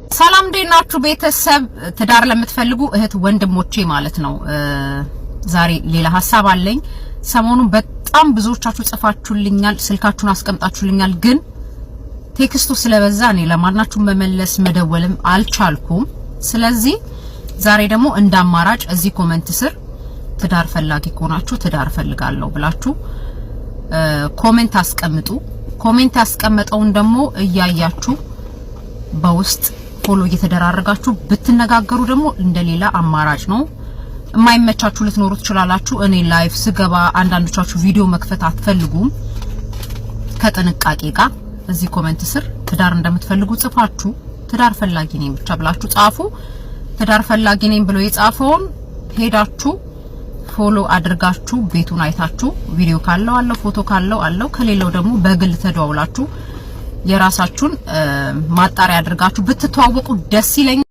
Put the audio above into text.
ሰላም ደናችሁ ቤተሰብ ትዳር ለምትፈልጉ እህት ወንድሞቼ ማለት ነው። ዛሬ ሌላ ሐሳብ አለኝ። ሰሞኑን በጣም ብዙዎቻችሁ ጽፋችሁልኛል፣ ስልካችሁን አስቀምጣችሁልኛል፣ ግን ቴክስቱ ስለበዛ እኔ ለማናችሁ መመለስ መደወልም አልቻልኩም። ስለዚህ ዛሬ ደግሞ እንደ አማራጭ እዚህ ኮሜንት ስር ትዳር ፈላጊ ከሆናችሁ ትዳር ፈልጋለሁ ብላችሁ ኮሜንት አስቀምጡ። ኮሜንት ያስቀመጠውን ደግሞ እያያችሁ በውስጥ ፎሎ እየተደራረጋችሁ ብትነጋገሩ ደግሞ እንደሌላ አማራጭ ነው። የማይመቻችሁ ልትኖሩ ትችላላችሁ። እኔ ላይቭ ስገባ አንዳንዶቻችሁ ቪዲዮ መክፈት አትፈልጉም። ከጥንቃቄ ጋር እዚህ ኮሜንት ስር ትዳር እንደምትፈልጉ ጽፋችሁ ትዳር ፈላጊ ነኝ ብቻ ብላችሁ ጻፉ። ትዳር ፈላጊ ነኝ ብሎ የጻፈውን ሄዳችሁ ፎሎ አድርጋችሁ ቤቱን አይታችሁ ቪዲዮ ካለው አለው ፎቶ ካለው አለው ከሌለው ደግሞ በግል ተደዋውላችሁ የራሳችሁን ማጣሪያ አድርጋችሁ ብትተዋወቁ ደስ ይለኛል።